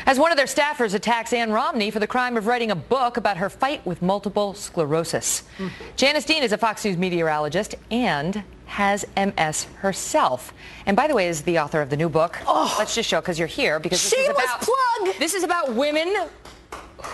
As one of their staffers attacks Ann Romney for the crime of writing a book about her fight with multiple sclerosis. Janice is a Fox News meteorologist and has MS herself. And by the way, is the author of the new book. Let's just show, because you're here, because this is about women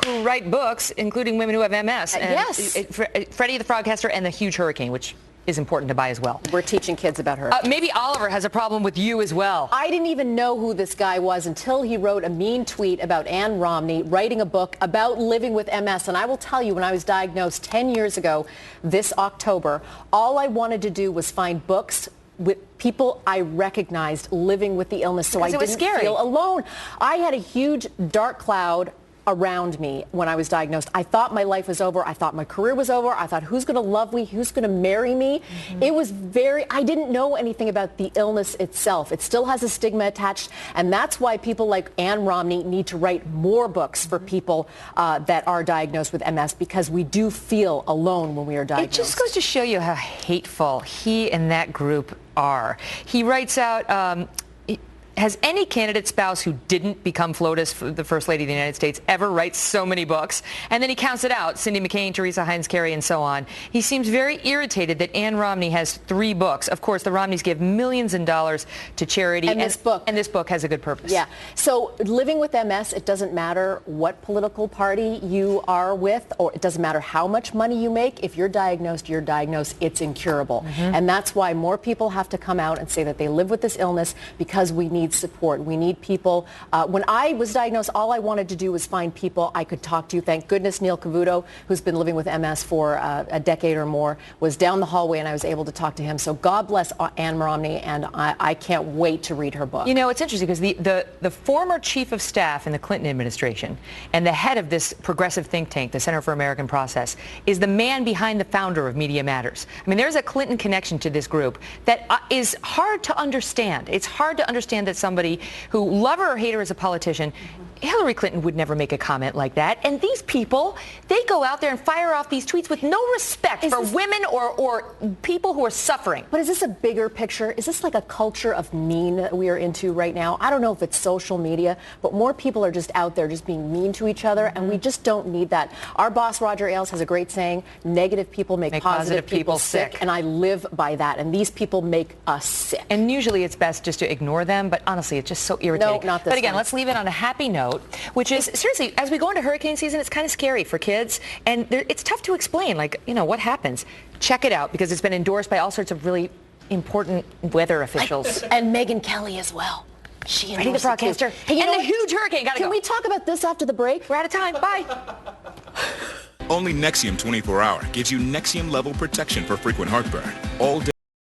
who write books, including women who have MS. And yes. Freddie the Frogcaster and the Huge Hurricane, which is important to buy as well. We're teaching kids about her. Maybe Oliver has a problem with you as well. I didn't even know who this guy was until he wrote a mean tweet about Ann Romney writing a book about living with MS. And I will tell you, when I was diagnosed 10 years ago this October, all I wanted to do was find books with people I recognized living with the illness, so I didn't feel alone. I had a huge dark cloud around me when I was diagnosed. I thought my life was over. I thought my career was over. I thought, who's going to love me? Who's going to marry me? It was I didn't know anything about the illness itself. It still has a stigma attached, and that's why people like Ann Romney need to write more books for people that are diagnosed with MS, because we do feel alone when we are diagnosed. It just goes to show you how hateful he and that group are. He writes out, has any candidate spouse who didn't become FLOTUS, the First Lady of the United States, ever write so many books? And then he counts it out, Cindy McCain, Teresa Heinz Kerry, and so on. He seems very irritated that Ann Romney has 3 books. Of course, the Romneys give millions in dollars to charity. And this book has a good purpose. Yeah. So living with MS, it doesn't matter what political party you are with, or it doesn't matter how much money you make. If you're diagnosed, you're diagnosed. It's incurable. And that's why more people have to come out and say that they live with this illness, because we need support. We need people. When I was diagnosed, all I wanted to do was find people I could talk to. Thank goodness Neil Cavuto, who's been living with MS for a decade or more, was down the hallway, and I was able to talk to him. So God bless Ann Romney, and I can't wait to read her book. You know, it's interesting because the former chief of staff in the Clinton administration and the head of this progressive think tank, the Center for American Process, is the man behind the founder of Media Matters. I mean, there's a Clinton connection to this group that is hard to understand. It's hard to understand that somebody who, love her or hate her as a politician, Hillary Clinton would never make a comment like that. And these people, they go out there and fire off these tweets with no respect for women or people who are suffering. But is this a bigger picture? Is this like a culture of mean that we are into right now? I don't know if it's social media, but more people are just out there just being mean to each other, and we just don't need that. Our boss, Roger Ailes, has a great saying: negative people make positive people sick. And I live by that, and these people make us sick. And usually it's best just to ignore them, but honestly, it's just so irritating. No, not this But again, one. let's leave it on a happy note, which is, seriously, as we go into hurricane season, it's kind of scary for kids, and it's tough to explain, like, you know, what happens. Check it out, because it's been endorsed by all sorts of really important weather officials. And Megyn Kelly as well. She Freddie the Frogcaster. Hey, and the Huge Hurricane. Gotta go. Can we talk about this after the break? We're out of time. Bye. Only Nexium 24 Hour gives you Nexium level protection for frequent heartburn all day.